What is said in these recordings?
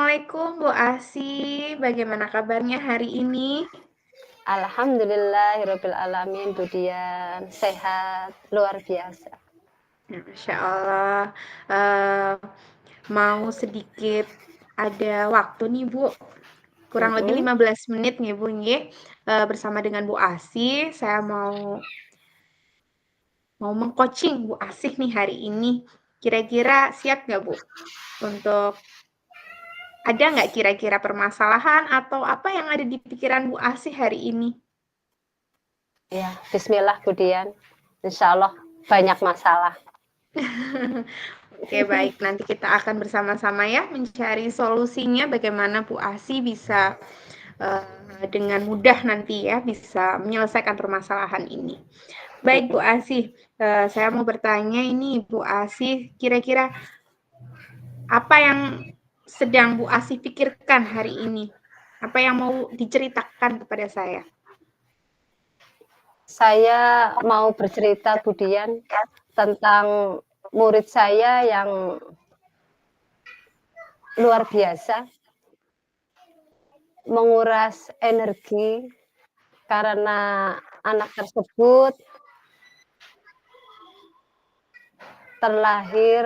Assalamualaikum Bu Asih, bagaimana kabarnya hari ini? Alhamdulillahirabbil alamin, Bu Dian, sehat, luar biasa. Masya Allah, eee, mau sedikit ada waktu nih Bu, kurang lebih Mhm. 15 menit nih Bu nggih, bersama dengan Bu Asih, saya mau meng-coaching Bu Asih nih hari ini. Kira-kira siap nggak Bu? Untuk ada nggak kira-kira permasalahan atau apa yang ada di pikiran Bu Asih hari ini? Ya, bismillah Bu Dian, insyaallah banyak masalah. Oke, baik. Nanti kita akan bersama-sama ya mencari solusinya bagaimana Bu Asih bisa dengan mudah nanti ya bisa menyelesaikan permasalahan ini. Baik Bu Mhm. Asih, saya mau bertanya ini Bu Asih, kira-kira apa yang sedang Bu Asih pikirkan hari ini? Apa yang mau diceritakan kepada saya? Saya mau bercerita Bu Dian tentang murid saya yang luar biasa, menguras energi karena anak tersebut terlahir,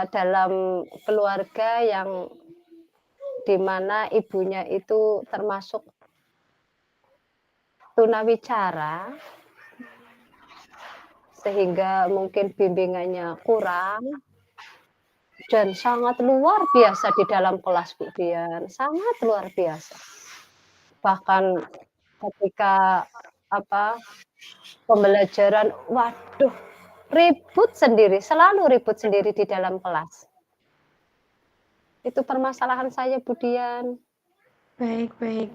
dalam keluarga yang di mana ibunya itu termasuk tunawicara, sehingga mungkin bimbingannya kurang dan sangat luar biasa di dalam kelas, Bu Dian, sangat luar biasa. Bahkan ketika, apa, pembelajaran, waduh, ribut sendiri, selalu ribut sendiri di dalam kelas. Itu permasalahan saya, Bu Dian. Baik, baik.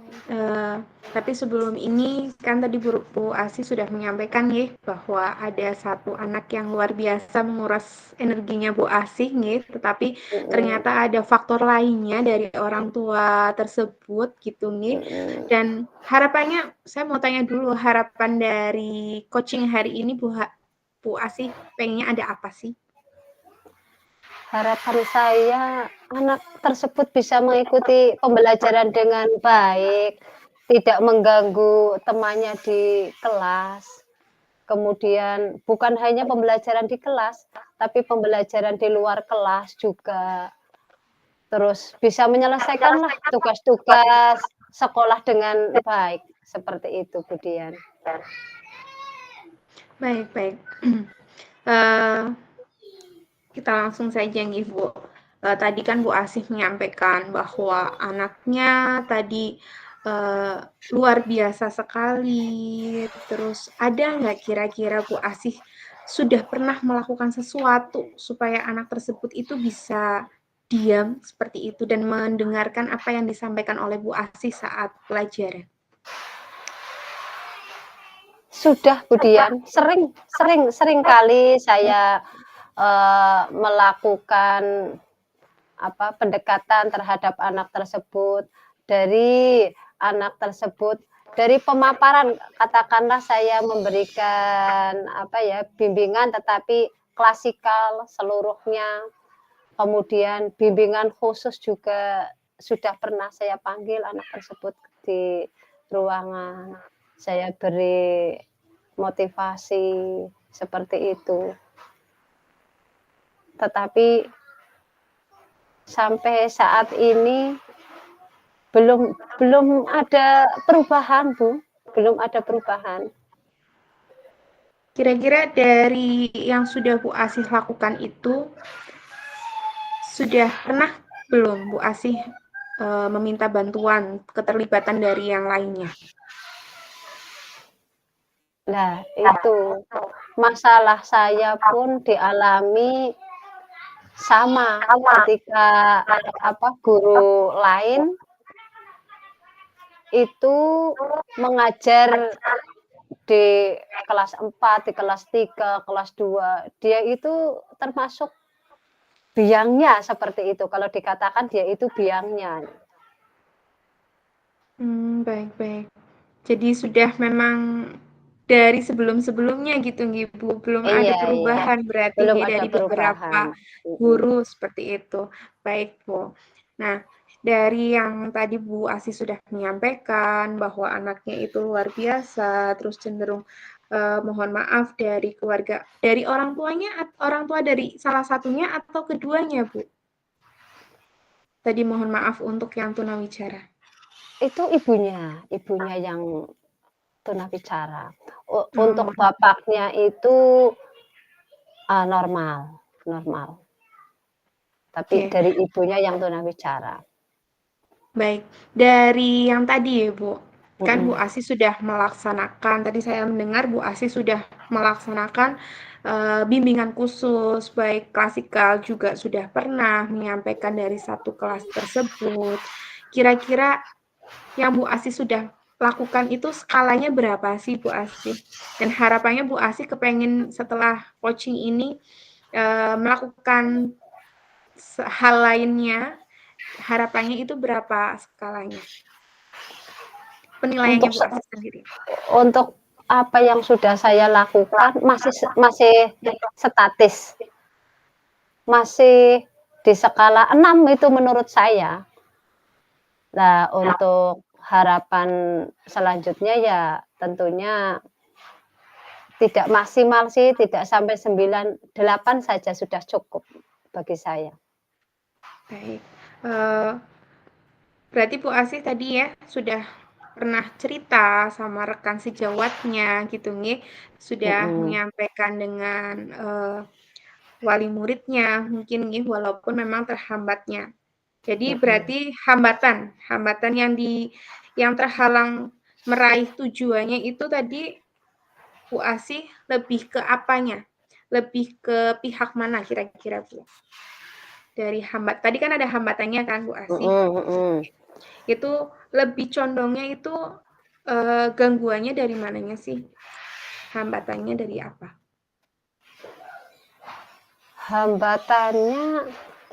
Tapi sebelum ini kan tadi Bu Asih sudah menyampaikan ya bahwa ada satu anak yang luar biasa menguras energinya Bu Asih nih, tetapi Mhm, ternyata ada faktor lainnya dari orang tua tersebut gitu nih. mhm. Dan harapannya, saya mau tanya dulu harapan dari coaching hari ini Bu Asih pengennya ada apa sih? Harapan saya, anak tersebut bisa mengikuti pembelajaran dengan baik, tidak mengganggu temannya di kelas. Kemudian bukan hanya pembelajaran di kelas, tapi pembelajaran di luar kelas juga. Terus bisa menyelesaikanlah tugas-tugas sekolah dengan baik, seperti itu, Bu Dian. Baik, baik. Eee Kita langsung saja nih Bu. Tadi kan Bu Asih menyampaikan bahwa anaknya tadi uh, luar biasa sekali. Terus ada nggak kira-kira Bu Asih sudah pernah melakukan sesuatu supaya anak tersebut itu bisa diam seperti itu dan mendengarkan apa yang disampaikan oleh Bu Asih saat pelajaran? Sudah, Bu Dian, sering sering sering kali saya, melakukan, pendekatan terhadap anak tersebut, dari anak tersebut dari pemaparan, katakanlah saya memberikan, bimbingan tetapi klasikal seluruhnya, kemudian bimbingan khusus juga sudah pernah saya panggil anak tersebut di ruangan, saya beri motivasi, seperti itu. Tetapi sampai saat ini belum belum ada perubahan, Bu, belum ada perubahan. Kira-kira dari yang sudah Bu Asih lakukan itu, sudah pernah belum Bu Asih meminta bantuan keterlibatan dari yang lainnya? Nah, itu masalah saya pun dialami sama ketika, guru lain itu mengajar di kelas 4, di kelas 3, kelas 2, dia itu termasuk biangnya seperti itu, kalau dikatakan dia itu biangnya. Baik, baik. Jadi sudah memang dari sebelum-sebelumnya gitu nggih, Bu, belum ada Iya iya, perubahan berarti belum nggih ada dari beberapa perubahan. Mhm, guru seperti itu. Baik, Bu. Nah, dari yang tadi Bu Asih sudah menyampaikan bahwa anaknya itu luar biasa, terus cenderung, mohon maaf dari keluarga dari orang tuanya orang tua dari salah satunya atau keduanya, Bu? Tadi mohon maaf untuk yang tunawicara. Itu ibunya yang tunawicara. Untuk Oh, bapaknya itu, normal normal, tapi oke. dari ibunya yang tunawicara. Baik, dari yang tadi ya Bu, kan Bu Mhm Asih sudah melaksanakan, tadi saya mendengar Bu Asih sudah melaksanakan bimbingan khusus, baik klasikal juga sudah pernah menyampaikan dari satu kelas tersebut. Kira-kira yang Bu Asih sudah lakukan itu skalanya berapa sih Bu Asih? Dan harapannya Bu Asih kepengen setelah coaching ini melakukan hal lainnya, harapannya itu berapa skalanya? Penilaiannya Untuk Bu Asih sendiri. untuk apa yang sudah saya lakukan masih statis, masih di skala 6 itu menurut saya. Nah, untuk harapan selanjutnya ya tentunya tidak maksimal sih, tidak sampai 9, 8 saja sudah cukup bagi saya. Baik, eee, berarti Bu Asih tadi ya sudah pernah cerita sama rekan sejawatnya gitu nggih, sudah Mhm menyampaikan dengan, wali muridnya mungkin nggih walaupun memang terhambatnya. Jadi mhm. berarti hambatan yang terhalang meraih tujuannya itu tadi Bu Asih lebih ke apanya? Lebih ke pihak mana kira-kira Bu? Tadi kan ada hambatannya kan Bu Asih, Mhm mhm. itu lebih condongnya itu, gangguannya dari mananya sih? Hambatannya dari apa? Hambatannya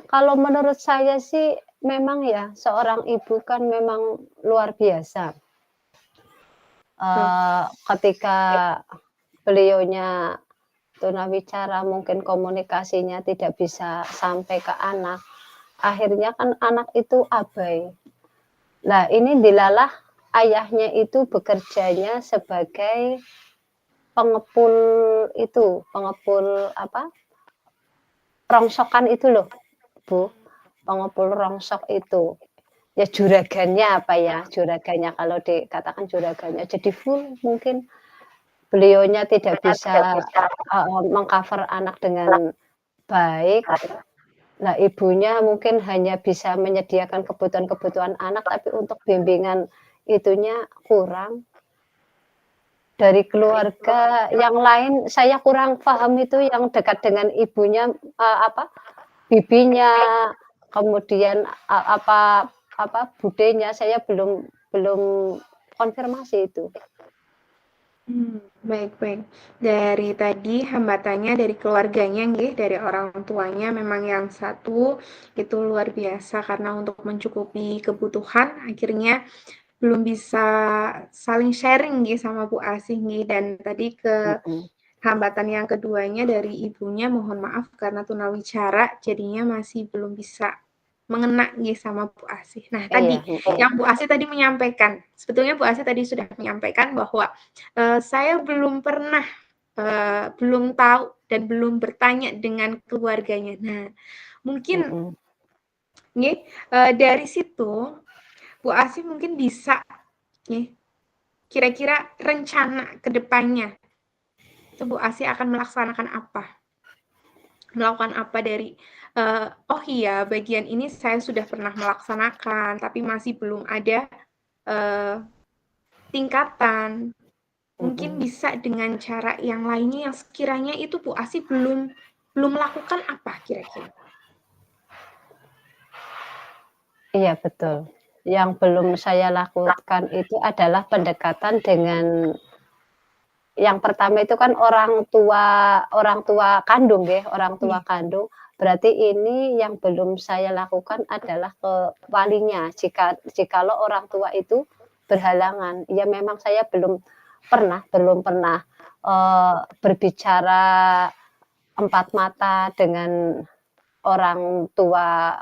kalau menurut saya sih memang ya seorang ibu kan memang luar biasa. Oke, Ketika beliaunya tunawicara mungkin komunikasinya tidak bisa sampai ke anak, akhirnya kan anak itu abai. Nah, ini dilalah ayahnya itu bekerjanya sebagai pengepul pengepul apa, rongsokan itu loh, Bu, pengepul rongsok itu. Ya juragannya apa ya, juragannya kalau dikatakan juragannya. Jadi full mungkin beliaunya tidak bisa meng-cover anak dengan baik. Nah, ibunya mungkin hanya bisa menyediakan kebutuhan-kebutuhan anak, tapi untuk bimbingan itunya kurang. Dari keluarga yang lain saya kurang paham itu yang dekat dengan ibunya, bibinya, kemudian budenya, saya belum belum konfirmasi itu. baik baik. Dari tadi hambatannya dari keluarganya nggih, dari orang tuanya memang yang satu itu luar biasa karena untuk mencukupi kebutuhan akhirnya belum bisa saling sharing nggih sama Bu Asih nggih, dan tadi Mhm. hambatan yang keduanya dari ibunya mohon maaf karena tunawicara jadinya masih belum bisa mengena nih sama Bu Asih. Nah Iya, tadi yang Bu Asih tadi menyampaikan, sebetulnya Bu Asih tadi sudah menyampaikan bahwa, saya belum pernah, belum tahu dan belum bertanya dengan keluarganya. Nah mungkin mhm. nih, dari situ Bu Asih mungkin bisa nih kira-kira rencana ke depannya itu Bu Asih akan melaksanakan apa? Melakukan apa dari, "Oh iya bagian ini saya sudah pernah melaksanakan tapi masih belum ada, eee, tingkatan." Mungkin Mhm. bisa dengan cara yang lainnya yang sekiranya itu Bu Asih belum belum melakukan apa kira-kira? Iya, betul. Yang belum saya lakukan itu adalah pendekatan dengan yang pertama itu kan orang tua kandung ya, orang tua Nggih, kandung. Berarti ini yang belum saya lakukan adalah ke walinya, jikalau orang tua itu berhalangan. Ya memang saya belum belum pernah, berbicara empat mata dengan orang tua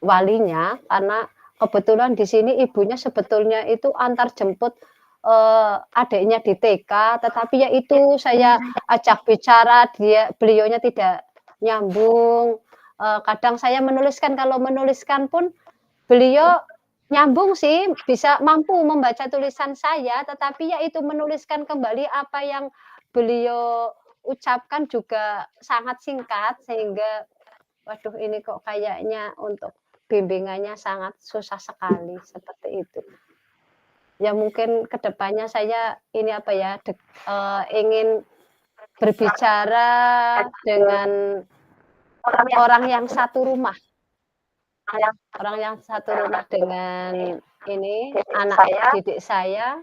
walinya, karena kebetulan di sini ibunya sebetulnya itu antar jemput, adiknya di TK, tetapi ya itu saya ajak bicara beliaunya tidak nyambung, kadang saya menuliskan, kalau menuliskan pun beliau nyambung sih, bisa mampu membaca tulisan saya, tetapi ya itu menuliskan kembali apa yang beliau ucapkan juga sangat singkat, sehingga waduh ini kok kayaknya untuk bimbingannya sangat susah sekali, seperti itu. Ya mungkin ke depannya saya ini apa ya, ingin berbicara dengan orang yang satu rumah dengan ini, anak didik saya,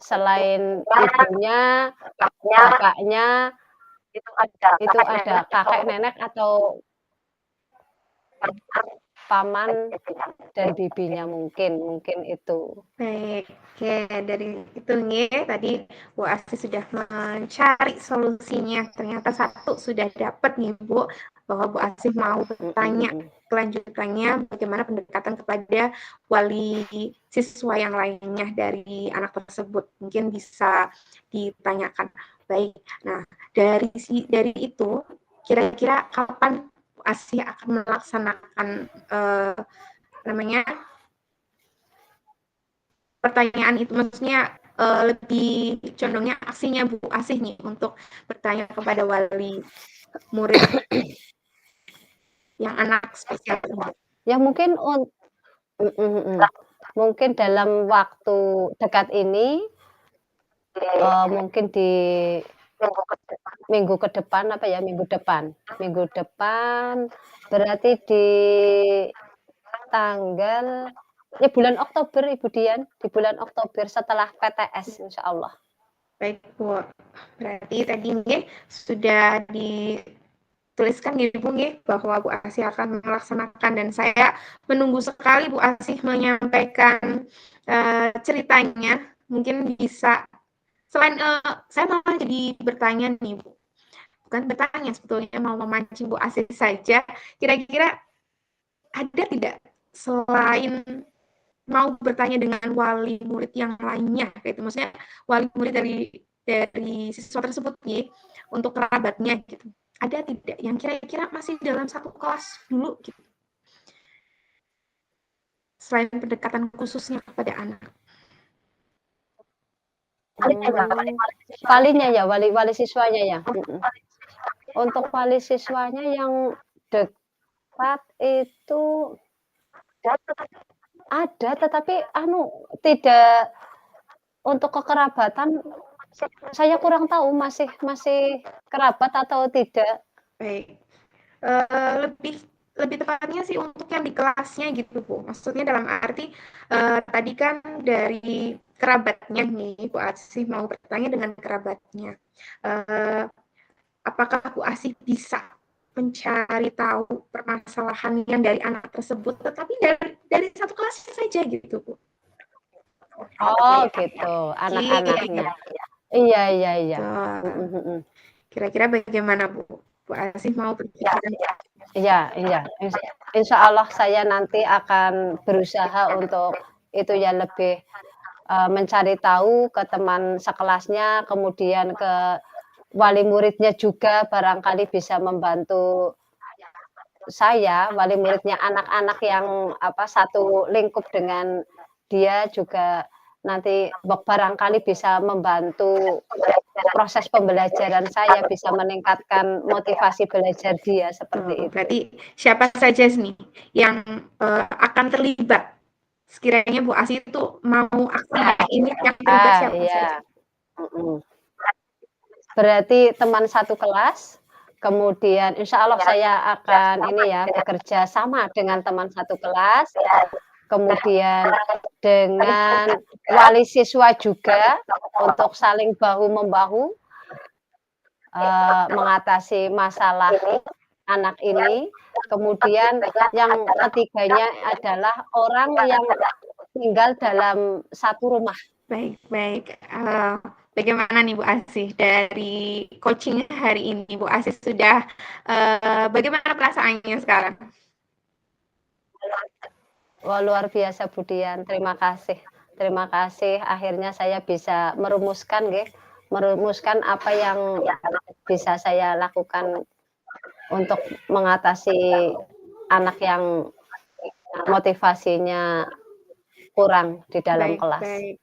selain ibunya, bapaknya, itu ada kakek nenek atau paman dan bibinya mungkin itu. Baik, oke, dari itu nggih, tadi Bu Asih sudah mencari solusinya, ternyata satu sudah dapat nih Bu, bahwa Bu Asih mau bertanya kelanjutannya bagaimana pendekatan kepada wali siswa yang lainnya dari anak tersebut, mungkin bisa ditanyakan. Baik, nah dari itu, kira-kira kapan Bu Asih akan melaksanakan, namanya, pertanyaan itu, maksudnya lebih condongnya aksinya Bu Asih nih untuk bertanya kepada wali murid yang anak spesial ini. Ya mungkin mungkin dalam waktu dekat ini, mungkin di minggu depan berarti di tanggal ya bulan Oktober Ibu Dian, di bulan Oktober setelah PTS insyaallah. Baik Bu, berarti tadi nggih sudah dituliskan nggih Bu nggih bahwa Bu Asih akan melaksanakan, dan saya menunggu sekali Bu Asih menyampaikan ceritanya. Mungkin bisa selain saya malah jadi bertanya nih Bu, bukan bertanya sebetulnya, mau memancing Bu Asih saja, kira-kira ada tidak selain mau bertanya dengan wali murid yang lainnya, gitu, maksudnya wali murid dari siswa tersebut nih, untuk kerabatnya gitu, ada tidak yang kira-kira masih dalam satu kelas dulu gitu, selain pendekatan khususnya kepada anak? Walinya ya, wali siswanya ya? Untuk wali siswanya yang dekat itu ada, tetapi tidak untuk kekerabatan, saya kurang tahu masih kerabat atau tidak. Baik, lebih lebih tepatnya sih untuk yang di kelasnya gitu Bu, maksudnya dalam arti, tadi kan dari kerabatnya nih, Bu Asih mau bertanya dengan kerabatnya, apakah Bu Asih bisa mencari tahu permasalahan yang dari anak tersebut, tetapi dari satu kelas saja gitu Bu? Oh gitu, anak-anaknya. Gitu. Iya iya iya. Mhm. Kira-kira bagaimana Bu? Bu Asih mau berbicara? Iya iya, insyaallah saya nanti akan berusaha untuk itu ya, lebih, mencari tahu ke teman sekelasnya, kemudian ke wali muridnya juga barangkali bisa membantu saya, wali muridnya anak-anak yang satu lingkup dengan dia juga nanti barangkali bisa membantu proses pembelajaran saya, bisa meningkatkan motivasi belajar dia, seperti itu. Berarti siapa saja nih yang akan terlibat? Sekiranya Bu Asih itu mau aksi ini, yang terlibat siapa Iya, saja? berarti teman satu kelas, kemudian insya Allah saya akan ini ya, bekerja sama dengan teman satu kelas, kemudian dengan wali siswa juga untuk saling bahu-membahu, mengatasi masalah anak ini. Kemudian yang ketiganya adalah orang yang tinggal dalam satu rumah. Baik baik, bagaimana nih Bu Asih dari coaching hari ini Bu Asih sudah bagaimana perasaannya sekarang? Wah, luar biasa Budian, terima kasih. Terima kasih akhirnya saya bisa merumuskan apa yang bisa saya lakukan untuk mengatasi anak yang motivasinya kurang di dalam Baik kelas, baik.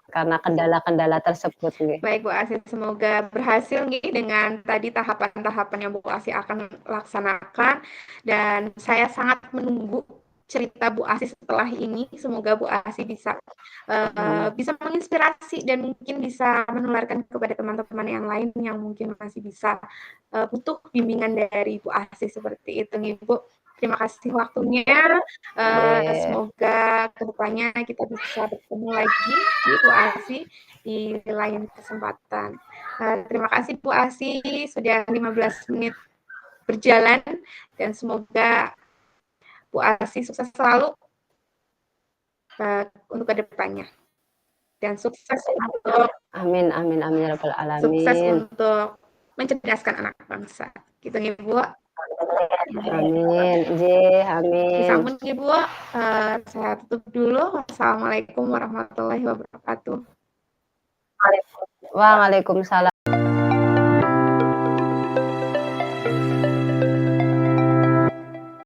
karena kendala-kendala tersebut nggih. Baik Bu Asih, semoga berhasil nih dengan tadi tahapan-tahapan yang Bu Asih akan laksanakan, dan saya sangat menunggu cerita Bu Asih setelah ini. Semoga Bu Asih bisa Amin. bisa menginspirasi dan mungkin bisa menularkan kepada teman-teman yang lain yang mungkin masih bisa butuh bimbingan dari Bu Asih seperti itu nih Bu. Terima kasih waktunya. Nggih. Semoga kedepannya kita bisa bertemu lagi di Bu Asih di lain kesempatan. Terima kasih Bu Asih sudah 15 menit berjalan dan semoga Bu Asih sukses selalu untuk kedepannya dan Amin amin amin ya rabbal sukses alamin. untuk mencerdaskan anak bangsa. Gitu nih Bu. Amin, nggih, amin. Sampun nih Bu, saya tutup dulu. Wassalamualaikum warahmatullahi wabarakatuh. Waalaikumsalam.